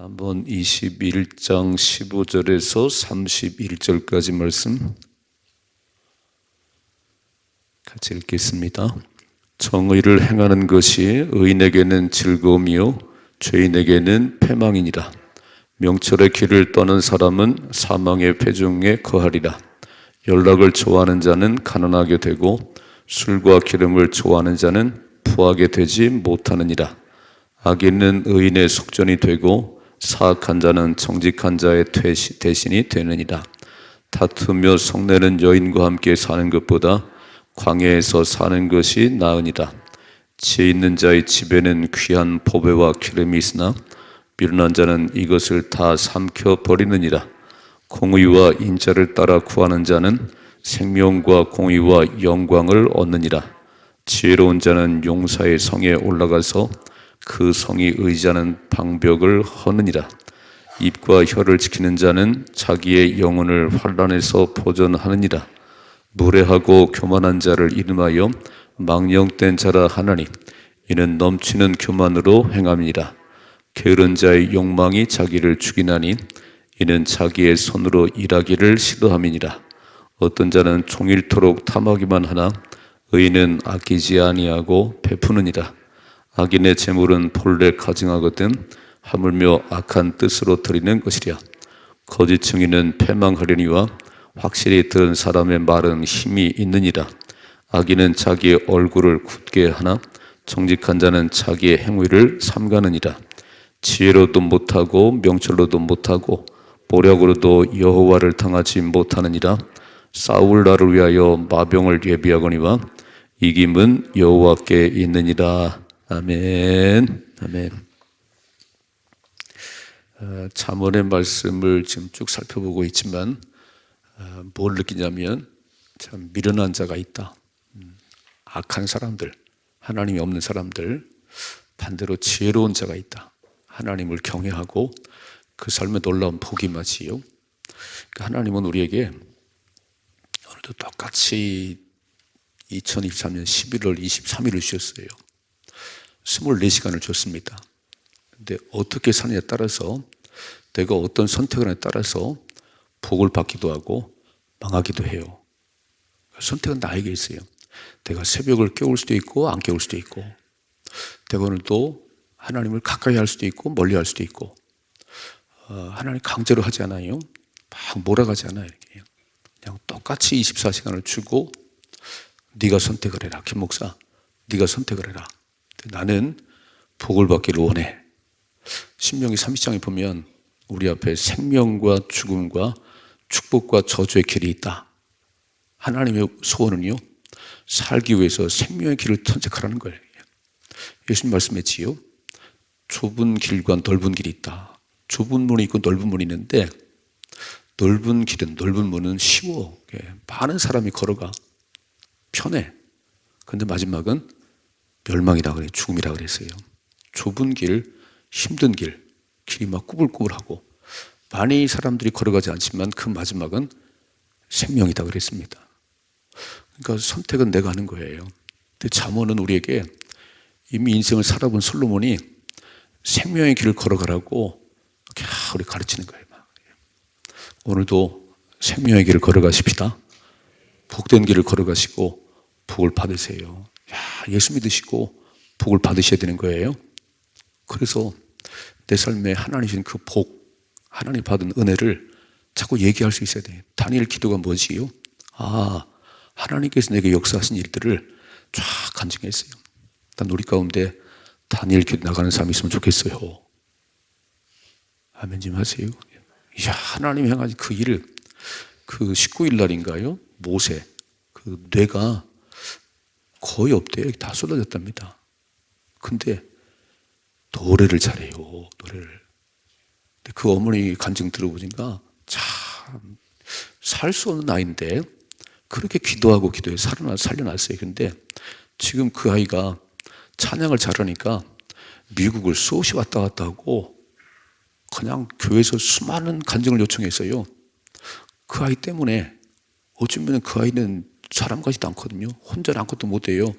한번 21장 15절에서 31절까지 말씀 같이 읽겠습니다. 정의를 행하는 것이 의인에게는 즐거움이요 죄인에게는 패망이니라. 명철의 길을 떠는 사람은 사망의 회중에 거하리라. 연락을 좋아하는 자는 가난하게 되고 술과 기름을 좋아하는 자는 부하게 되지 못하느니라. 악인은 의인의 속전이 되고 사악한 자는 정직한 자의 대신이 되느니라. 다투며 성내는 여인과 함께 사는 것보다 광야에서 사는 것이 나으니라. 지혜 있는 자의 집에는 귀한 보배와 기름이 있으나 미련한 자는 이것을 다 삼켜 버리느니라. 공의와 인자를 따라 구하는 자는 생명과 공의와 영광을 얻느니라. 지혜로운 자는 용사의 성에 올라가서 그 성이 의지하는 방벽을 허느니라. 입과 혀를 지키는 자는 자기의 영혼을 환난에서 보존하느니라. 무례하고 교만한 자를 이름하여 망령된 자라 하나니 이는 넘치는 교만으로 행함이니라. 게으른 자의 욕망이 자기를 죽이나니 이는 자기의 손으로 일하기를 싫어함이니라. 어떤 자는 종일토록 탐하기만 하나 의인은 아끼지 아니하고 베푸느니라. 악인의 재물은 본래 가증하거든 하물며 악한 뜻으로 드리는 것이랴. 거짓 증인은 패망하려니와 확실히 들은 사람의 말은 힘이 있느니라. 악인은 자기의 얼굴을 굳게 하나 정직한 자는 자기의 행위를 삼가느니라. 지혜로도 못하고 명철로도 못하고 모략으로도 여호와를 당하지 못하느니라. 싸울 날을 위하여 마병을 예비하거니와 이김은 여호와께 있느니라. 아멘. 아멘. 잠언의 말씀을 지금 쭉 살펴보고 있지만 뭘 느끼냐면 참 미련한 자가 있다. 악한 사람들, 하나님이 없는 사람들, 반대로 지혜로운 자가 있다. 하나님을 경외하고 그 삶에 놀라운 복이 맞이요. 하나님은 우리에게 오늘도 똑같이 2023년 11월 23일을 주셨어요. 24시간을 줬습니다. 근데 어떻게 사느냐에 따라서 내가 어떤 선택을 하느냐에 따라서 복을 받기도 하고 망하기도 해요. 선택은 나에게 있어요. 내가 새벽을 깨울 수도 있고 안 깨울 수도 있고, 내가 오늘도 하나님을 가까이 할 수도 있고 멀리 할 수도 있고, 하나님 강제로 하지 않아요. 막 몰아가지 않아요. 그냥 똑같이 24시간을 주고 네가 선택을 해라. 김 목사, 네가 선택을 해라. 나는 복을 받기를 원해. 신명기 30장에 보면 우리 앞에 생명과 죽음과 축복과 저주의 길이 있다. 하나님의 소원은요, 살기 위해서 생명의 길을 선택하라는 거예요. 예수님 말씀했지요. 좁은 길과 넓은 길이 있다. 좁은 문이 있고 넓은 문이 있는데 넓은 길은, 넓은 문은 쉬워. 많은 사람이 걸어가. 편해. 그런데 마지막은 멸망이라 그래요. 죽음이라 그랬어요. 좁은 길, 힘든 길, 길이 막 꾸불꾸불하고 많이 사람들이 걸어가지 않지만 그 마지막은 생명이다 그랬습니다. 그러니까 선택은 내가 하는 거예요. 근데 잠언은 우리에게 이미 인생을 살아본 솔로몬이 생명의 길을 걸어가라고 이렇게 우리 가르치는 거예요. 오늘도 생명의 길을 걸어가십시다. 복된 길을 걸어가시고 복을 받으세요. 예수 믿으시고 복을 받으셔야 되는 거예요. 그래서 내 삶에 하나님 주신 그 복, 하나님 받은 은혜를 자꾸 얘기할 수 있어야 돼요. 다니엘 기도가 뭐지요? 하나님께서 내게 역사하신 일들을 쫙 간증했어요. 난 우리 가운데 다니엘 기도 나가는 사람이 있으면 좋겠어요. 아멘 좀 하세요. 하나님 행하신 그 일을, 그 19일 날인가요? 모세, 그 뇌가 거의 없대요. 다 쏟아졌답니다. 근데 노래를 잘해요. 노래를. 근데 그 어머니 간증 들어보니까 참 살 수 없는 아이인데 그렇게 기도하고 기도해서 살려놨어요. 근데 지금 그 아이가 찬양을 잘하니까 미국을 수없이 왔다 갔다 하고 그냥 교회에서 수많은 간증을 요청했어요. 그 아이 때문에 어쩌면 그 아이는 사람 같지도 않거든요. 혼자 아무것도 못해요.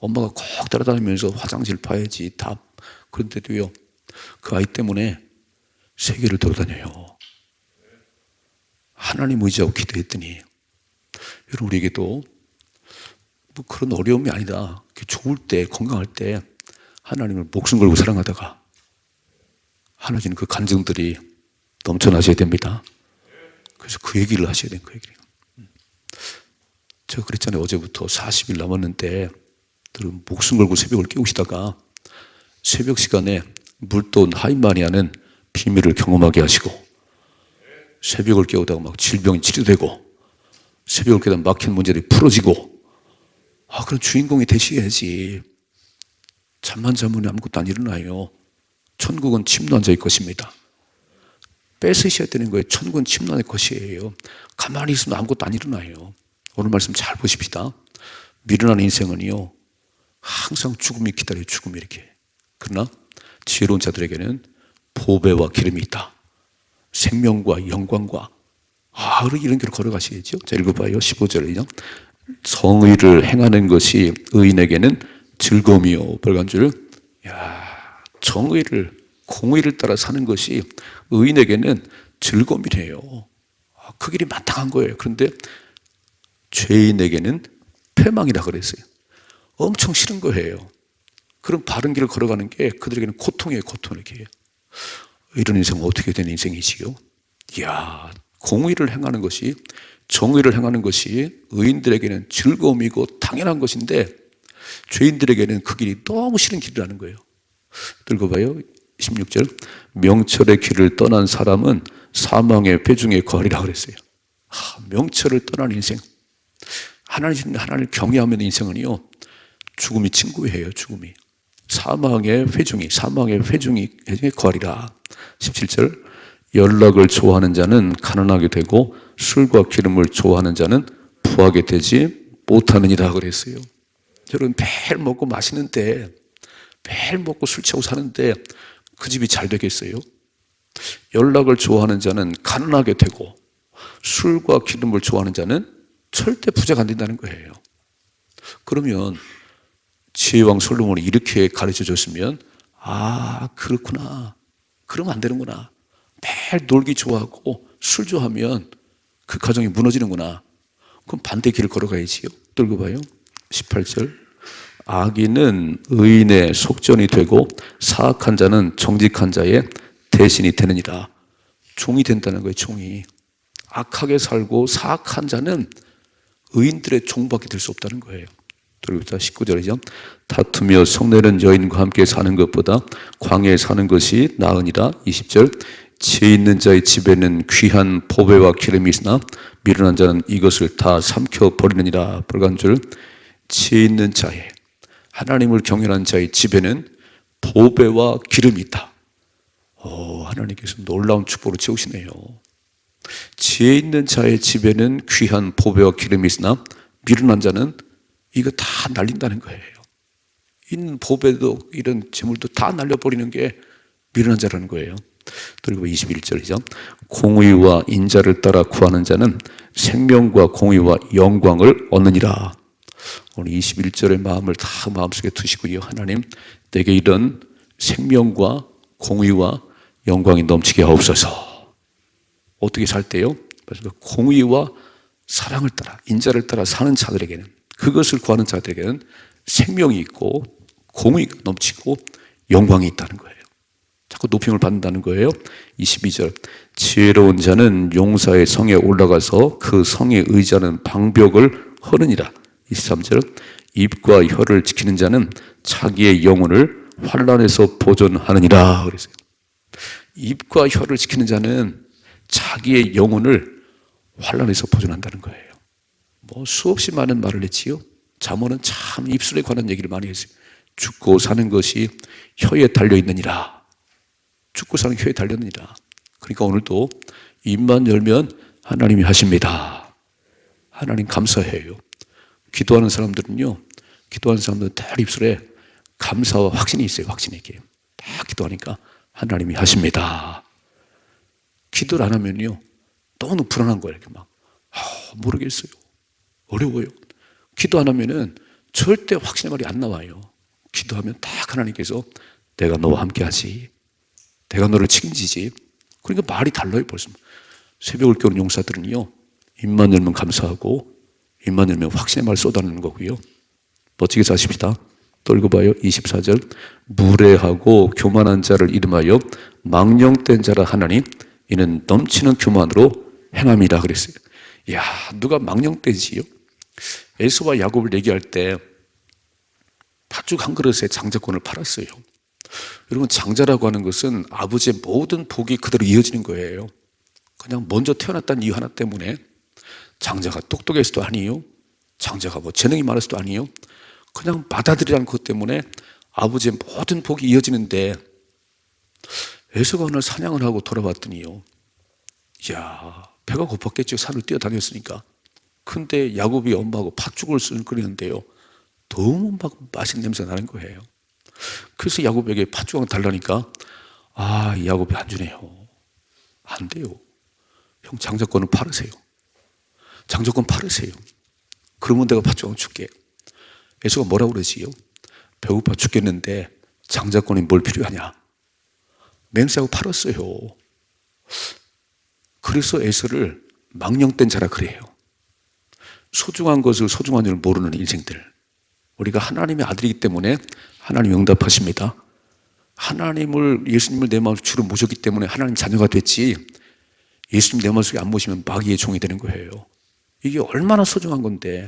엄마가 꼭 따라다니면서 화장실 봐야지, 그런데도요, 그 아이 때문에 세계를 돌아다녀요. 하나님 의지하고 기도했더니 여러분 우리에게도 뭐 그런 어려움이 아니다. 좋을 때 건강할 때 하나님을 목숨 걸고 사랑하다가 하나님 그 간증들이 넘쳐나셔야 됩니다. 그래서 그 얘기를 하셔야 돼요. 그 얘기를. 제가 그랬잖아요. 어제부터 40일 남았는데 여러분 목숨 걸고 새벽을 깨우시다가 새벽 시간에 물돈 하임마리아는 비밀을 경험하게 하시고 새벽을 깨우다가 막 질병이 치료되고 새벽을 깨우다 막힌 문제들이 풀어지고 그런 주인공이 되셔야지. 잠만 자면 아무것도 안 일어나요. 천국은 침노한 자의 것입니다. 뺏으셔야 되는 거예요. 천국은 침노한 것이에요. 가만히 있으면 아무것도 안 일어나요. 오늘 말씀 잘 보십시다. 미련한 인생은요 항상 죽음이 기다려요. 죽음이 이렇게. 그러나 지혜로운 자들에게는 보배와 기름이 있다. 생명과 영광과 이런 길을 걸어가셔야죠. 자, 읽어봐요. 15절이죠. 성의를 행하는 것이 의인에게는 즐거움이요. 빨간 줄. 정의를, 공의를 따라 사는 것이 의인에게는 즐거움이래요. 그 길이 마땅한 거예요. 그런데 죄인에게는 패망이라 그랬어요. 엄청 싫은 거예요. 그런 바른 길을 걸어가는 게 그들에게는 고통이에요. 고통 이렇게. 이런 인생은 어떻게 되는 인생이지요? 공의를 행하는 것이, 정의를 행하는 것이 의인들에게는 즐거움이고 당연한 것인데 죄인들에게는 그 길이 너무 싫은 길이라는 거예요. 읽어봐요. 16절. 명철의 길을 떠난 사람은 사망의 회중에 거하리라 그랬어요. 명철을 떠난 인생. 하나님을 경외하면 인생은요 죽음이 친구예요. 죽음이. 사망의 회중에 거하리라. 17절. 연락을 좋아하는 자는 가난하게 되고 술과 기름을 좋아하는 자는 부하게 되지 못하느니라 그랬어요. 여러분 매일 먹고 마시는데, 매일 먹고 술 취하고 사는데 그 집이 잘 되겠어요? 연락을 좋아하는 자는 가난하게 되고 술과 기름을 좋아하는 자는 절대 부자가 안 된다는 거예요. 그러면 지혜왕 솔로몬이 이렇게 가르쳐 줬으면 그렇구나. 그러면 안 되는구나. 매일 놀기 좋아하고 술 좋아하면 그 가정이 무너지는구나. 그럼 반대 길을 걸어가야지요. 또 읽어봐요. 18절. 악인은 의인의 속전이 되고 사악한 자는 정직한 자의 대신이 되느니라. 종이 된다는 거예요. 종이. 악하게 살고 사악한 자는 의인들의 종밖에 될 수 없다는 거예요. 또 19절이죠. 다투며 성내는 여인과 함께 사는 것보다 광야에 사는 것이 나으니라. 20절. 지혜 있는 자의 집에는 귀한 보배와 기름이 있으나 미련한 자는 이것을 다 삼켜버리느니라. 빨간 줄. 지혜 있는 자의, 하나님을 경외하는 자의 집에는 보배와 기름이 있다. 하나님께서 놀라운 축복으로 채우시네요. 지혜 있는 자의 집에는 귀한 보배와 기름이 있으나 미련한 자는 이거 다 날린다는 거예요. 있는 보배도 이런 재물도 다 날려버리는 게 미련한 자라는 거예요. 그리고 21절이죠. 공의와 인자를 따라 구하는 자는 생명과 공의와 영광을 얻느니라. 오늘 21절의 마음을 다 마음속에 두시고요. 하나님, 내게 이런 생명과 공의와 영광이 넘치게 하옵소서. 어떻게 살 때요? 공의와 사랑을 따라, 인자를 따라 사는 자들에게는, 그것을 구하는 자들에게는 생명이 있고 공의가 넘치고 영광이 있다는 거예요. 자꾸 높임을 받는다는 거예요. 22절. 지혜로운 자는 용사의 성에 올라가서 그 성에 의지하는 방벽을 허느니라. 23절. 입과 혀를 지키는 자는 자기의 영혼을 환난에서 보존하느니라. 그랬어요. 입과 혀를 지키는 자는 자기의 영혼을 환난에서 보존한다는 거예요. 수없이 많은 말을 했지요. 잠언은 참 입술에 관한 얘기를 많이 했어요. 죽고 사는 것이 혀에 달려있느니라. 죽고 사는 혀에 달렸느니라. 그러니까 오늘도 입만 열면 하나님이 하십니다. 하나님 감사해요. 기도하는 사람들은요, 기도하는 사람들은 다 입술에 감사와 확신이 있어요. 확신이 이렇게 다 기도하니까 하나님이 하십니다. 기도를 안 하면요 너무 불안한 거예요. 이렇게 막 모르겠어요. 어려워요. 기도 안 하면은 절대 확신의 말이 안 나와요. 기도하면 딱 하나님께서 내가 너와 함께 하지, 내가 너를 책임지지, 그러니까 말이 달라요 벌써. 새벽을 깨우는 용사들은요, 입만 열면 감사하고 입만 열면 확신의 말 쏟아내는 거고요. 멋지게 사십시다. 또 읽어봐요. 24절. 무례하고 교만한 자를 이름하여 망령된 자라 하나니 이는 넘치는 교만으로 행함이라 그랬어요. 야, 누가 망령되지요? 에서와 야곱을 얘기할 때 팥죽 한 그릇에 장자권을 팔았어요. 여러분, 장자라고 하는 것은 아버지의 모든 복이 그대로 이어지는 거예요. 그냥 먼저 태어났다는 이유 하나 때문에. 장자가 똑똑해서도 아니에요. 장자가 뭐 재능이 많아서도 아니에요. 그냥 받아들이라는 것 때문에 아버지의 모든 복이 이어지는데, 에서가 오늘 사냥을 하고 돌아왔더니요, 이야, 배가 고팠겠죠. 산을 뛰어다녔으니까. 근데 야곱이 엄마하고 팥죽을 끓이는데요, 너무 막 맛있는 냄새가 나는 거예요. 그래서 야곱에게 팥죽을 달라니까, 아, 야곱이 안 주네요. 안 돼요. 형, 장자권을 팔으세요. 장자권 팔으세요. 그러면 내가 팥죽을 줄게. 에서가 뭐라고 그러지요? 배고파 죽겠는데 장자권이 뭘 필요하냐? 맹세하고 팔았어요. 그래서 에서를 망령된 자라 그래요. 소중한 것을 소중한 줄 모르는 인생들. 우리가 하나님의 아들이기 때문에 하나님 응답하십니다. 예수님을 내 마음속에 주로 모셨기 때문에 하나님 자녀가 됐지, 예수님 내 마음속에 안 모시면 마귀의 종이 되는 거예요. 이게 얼마나 소중한 건데,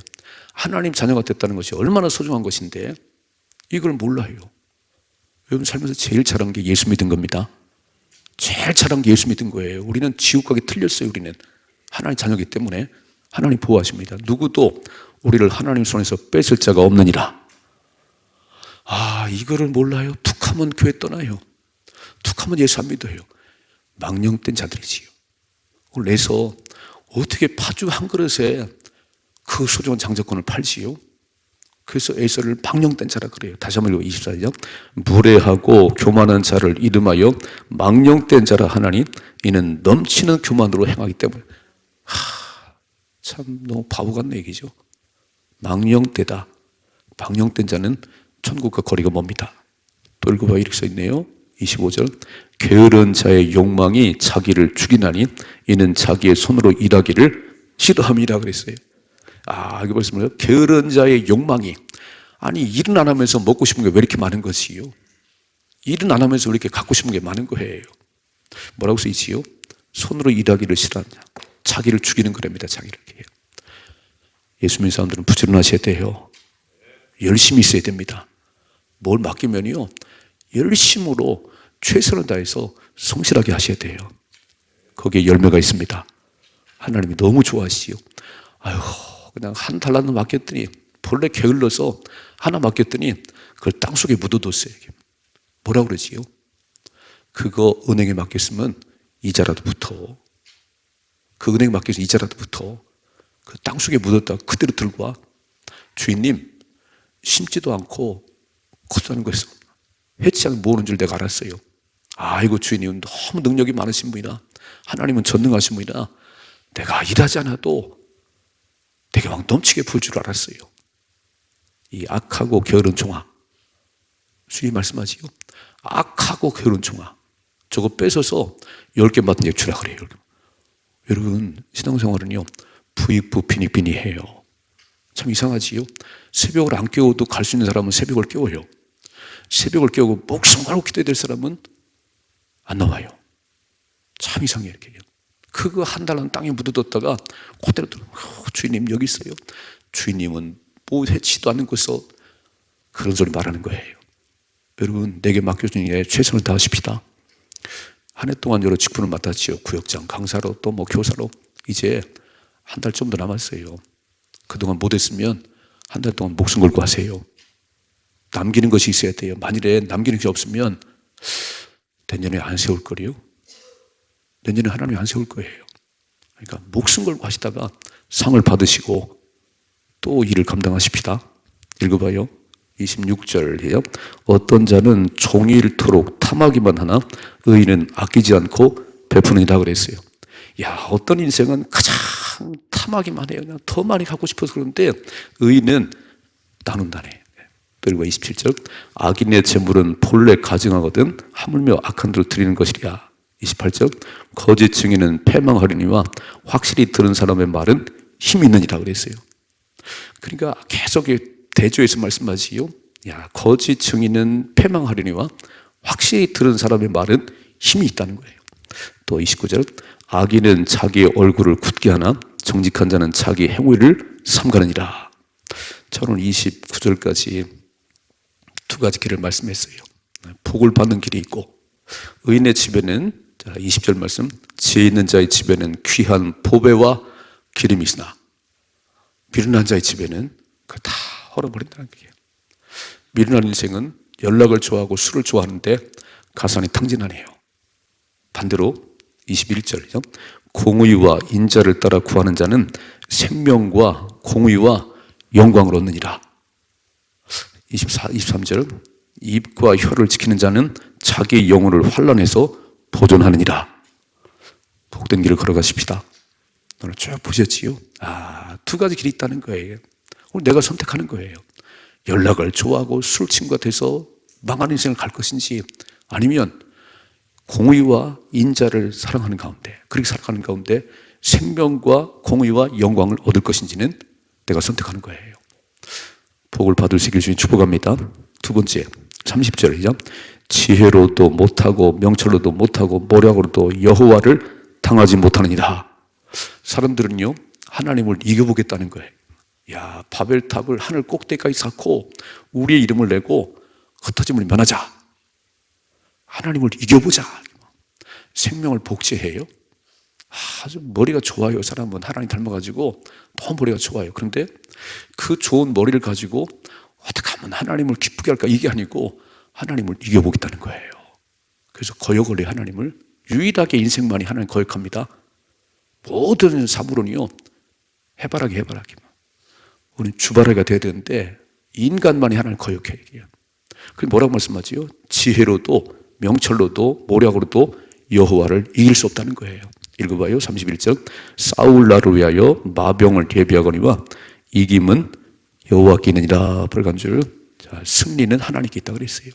하나님 자녀가 됐다는 것이 얼마나 소중한 것인데 이걸 몰라요. 여러분, 살면서 제일 잘한 게 예수 믿은 겁니다. 제일 잘한 게 예수 믿은 거예요. 우리는 지옥 가기 틀렸어요. 우리는 하나님 자녀이기 때문에 하나님 보호하십니다. 누구도 우리를 하나님 손에서 뺏을 자가 없느니라. 아, 이거를 몰라요? 툭하면 교회 떠나요. 툭하면 예수 안 믿어요. 망령된 자들이지요. 오늘 내서 어떻게 팥죽 한 그릇에 그 소중한 장자권을 팔지요? 그래서 에서를 망령된 자라 그래요. 다시 한번 읽어 24절. 무례하고 교만한 자를 이름하여 망령된 자라 하나니 이는 넘치는 교만으로 행하기 때문에. 참 너무 바보 같네 얘기죠. 망령되다. 망령된 자는 천국과 거리가 멉니다. 또 읽어봐. 이렇게 써있네요. 25절. 게으른 자의 욕망이 자기를 죽이나니 이는 자기의 손으로 일하기를 싫어함이라 그랬어요. 아, 이게 벌써 뭐예요? 게으른 자의 욕망이. 아니, 일은 안 하면서 먹고 싶은 게 왜 이렇게 많은 것이요? 일은 안 하면서 왜 이렇게 갖고 싶은 게 많은 거예요? 뭐라고 써있지요? 손으로 일하기를 싫어하냐. 자기를 죽이는 거랍니다. 자기를. 예수 믿는 사람들은 부지런하셔야 돼요. 열심히 있어야 됩니다. 뭘 맡기면요, 열심으로 최선을 다해서 성실하게 하셔야 돼요. 거기에 열매가 있습니다. 하나님이 너무 좋아하시죠. 아유, 그냥 한 달란트 맡겼더니 본래 게을러서 하나 맡겼더니 그걸 땅속에 묻어뒀어요. 뭐라고 그러지요? 그거 은행에 맡겼으면 이자라도 붙어. 그 은행에 맡겨서 이자라도 붙어. 그 땅속에 묻었다 그대로 들고 와. 주인님, 심지도 않고 커다는 거에서 해치지 모으는 줄 내가 알았어요. 아이고, 주인님은 너무 능력이 많으신 분이라, 하나님은 전능하신 분이라 내가 일하지 않아도 되게 막 넘치게 부을 줄 알았어요. 이 악하고 게으른 종아, 주님 말씀하지요. 악하고 게으른 종아, 저거 뺏어서 10개 받은 게 주라 그래요. 여러분, 신앙생활은요, 부익부 빈익빈이해요. 참 이상하지요. 새벽을 안 깨워도 갈 수 있는 사람은 새벽을 깨워요. 새벽을 깨우고 목숨 걸고 기도해야 될 사람은 안 나와요. 참 이상해요. 이렇게. 그거 한 달은 땅에 묻어뒀다가 그대로 들어. 주인님 여기 있어요. 주인님은 뭐 해치도 않는 곳에서 그런 소리 말하는 거예요. 여러분, 내게 맡겨준 일에 최선을 다하십시다. 한 해 동안 여러 직분을 맡았지요. 구역장, 강사로, 또 뭐 교사로. 이제 한 달 좀 더 남았어요. 그동안 못했으면 한 달 동안 목숨 걸고 하세요. 남기는 것이 있어야 돼요. 만일에 남기는 것이 없으면 내년에 안 세울 거래요. 내년에 하나님이 안 세울 거예요. 그러니까 목숨 걸고 하시다가 상을 받으시고 또 일을 감당하십시다. 읽어봐요. 26절이에요. 어떤 자는 종일토록 탐하기만 하나 의인은 아끼지 않고 베푸느니라 그랬어요. 야, 어떤 인생은 가장 탐하기만 해요. 그냥 더 많이 갖고 싶어서 그러는데 의인은 나눈다네. 그리고 27절. 악인의 재물은 본래 가증하거든 하물며 악한 대로 드리는 것이랴. 28절 거짓 증인은 패망하려니와 확실히 들은 사람의 말은 힘이 있느니라 그랬어요. 그러니까 계속 대조해서 말씀하지요. 야, 거짓 증인은 패망하려니와 확실히 들은 사람의 말은 힘이 있다는 거예요. 또 29절 악인은 자기 얼굴을 굳게 하나 정직한 자는 자기 행위를 삼가느니라. 저는 29절까지 두 가지 길을 말씀했어요. 복을 받는 길이 있고 의인의 집에는 20절 말씀 지혜 있는 자의 집에는 귀한 보배와 기름이 있으나 미련한 자의 집에는 그거 다 헐어버린다는 거예요. 미련한 인생은 연락을 좋아하고 술을 좋아하는데 가산이 탕진하네요. 반대로 21절 공의와 인자를 따라 구하는 자는 생명과 공의와 영광을 얻느니라. 23절 입과 혀를 지키는 자는 자기 영혼을 환난에서 보존하느니라. 복된 길을 걸어가십시다. 오늘 쭉 보셨지요? 두 가지 길이 있다는 거예요. 오늘 내가 선택하는 거예요. 연락을 좋아하고 술 친구가 돼서 망하는 인생을 갈 것인지 아니면 공의와 인자를 사랑하는 가운데 그렇게 살아가는 가운데 생명과 공의와 영광을 얻을 것인지는 내가 선택하는 거예요. 복을 받을 수 있길 주님 축복합니다. 두 번째 30절이죠. 지혜로도 못하고 명철로도 못하고 모략으로도 여호와를 당하지 못하느니라. 사람들은요 하나님을 이겨보겠다는 거예요. 야, 바벨탑을 하늘 꼭대기까지 쌓고 우리의 이름을 내고 흩어짐을 면하자. 하나님을 이겨보자. 생명을 복제해요. 아주 머리가 좋아요. 사람은 하나님 닮아가지고 너무 머리가 좋아요. 그런데 그 좋은 머리를 가지고 어떻게 하면 하나님을 기쁘게 할까 이게 아니고 하나님을 이겨보겠다는 거예요. 그래서 거역을 해. 하나님을 유일하게 인생만이 하나님 거역합니다. 모든 사물은요 해바라기 우리는 주바라기가 돼야 되는데 인간만이 하나님을 거역해요. 그게 뭐라고 말씀하지요? 지혜로도 명철로도 모략으로도 여호와를 이길 수 없다는 거예요. 읽어봐요. 31절 싸울 날을 위하여 마병을 예비하거니와 이김은 여호와께 있느니라. 벌간줄 승리는 하나님께 있다 그랬어요.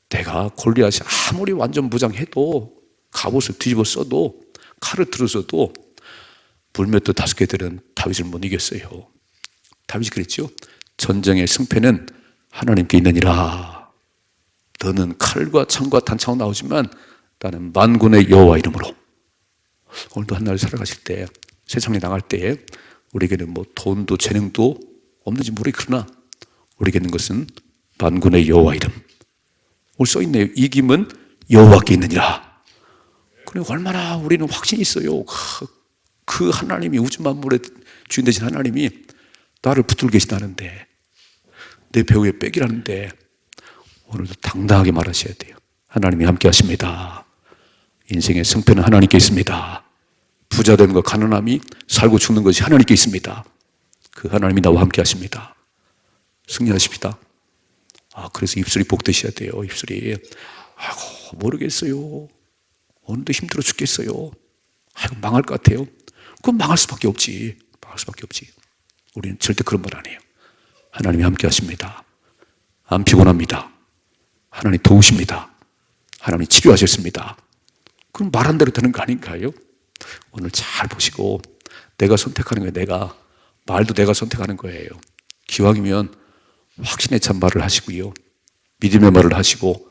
내가 골리앗이 아무리 완전 무장해도 갑옷을 뒤집어 써도 칼을 들어서도 물맷도 5개들은 다윗을 못 이겼어요. 다윗이 그랬죠. 전쟁의 승패는 하나님께 있느니라. 너는 칼과 창과 단창으로 나오지만 나는 만군의 여호와 이름으로. 오늘도 한날 살아가실 때 세상에 나갈 때 우리에게는 뭐 돈도 재능도 없는지 모르겠 그러나 우리에게 있는 것은 만군의 여호와 이름. 오늘 써있네요. 이김은 여호와께 있느니라. 그래 얼마나 우리는 확신이 있어요. 그 하나님이 우주 만물의 주인 되신 하나님이 나를 붙들고 계시다는데 내 배후에 빽이라는데 오늘도 당당하게 말하셔야 돼요. 하나님이 함께 하십니다. 인생의 승패는 하나님께 있습니다. 부자 되는 것 가난함이 살고 죽는 것이 하나님께 있습니다. 그 하나님이 나와 함께 하십니다. 승리하십시다. 그래서 입술이 복되셔야 돼요. 입술이 모르겠어요. 오늘도 힘들어 죽겠어요. 망할 것 같아요. 그럼 망할 수밖에 없지. 우리는 절대 그런 말 안 해요. 하나님이 함께 하십니다. 안 피곤합니다. 하나님 도우십니다. 하나님 치료하셨습니다. 그럼 말한 대로 되는 거 아닌가요? 오늘 잘 보시고 내가 선택하는 거예요. 말도 내가 선택하는 거예요. 기왕이면 확신에 찬 말을 하시고요. 믿음의 말을 하시고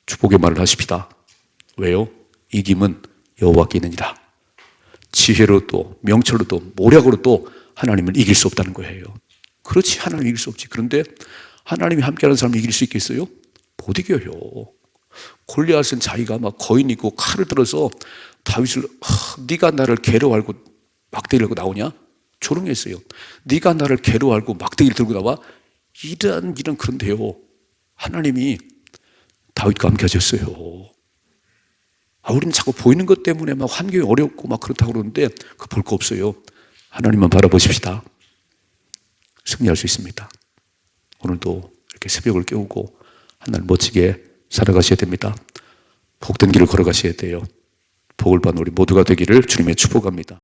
축복의 말을 하십시다. 왜요? 이김은 여호와께 있느니라. 지혜로도 명철로도 모략으로도 하나님을 이길 수 없다는 거예요. 그렇지 하나님 이길 수 없지. 그런데 하나님이 함께하는 사람을 이길 수 있겠어요? 못 이겨요. 골리앗은 자기가 막 거인이고 칼을 들어서 다윗을 네가 나를 개로 알고 막대기를 들고 나오냐? 조롱했어요. 네가 나를 개로 알고 막대기를 들고 나와? 이런 그런데요. 하나님이 다윗과 함께 하셨어요. 우리는 자꾸 보이는 것 때문에 막 환경이 어렵고 막 그렇다고 그러는데 그 볼 거 없어요. 하나님만 바라보십시다. 승리할 수 있습니다. 오늘도 이렇게 새벽을 깨우고 한날 멋지게 살아가셔야 됩니다. 복된 길을 걸어가셔야 돼요. 복을 받는 우리 모두가 되기를 주님의 축복합니다.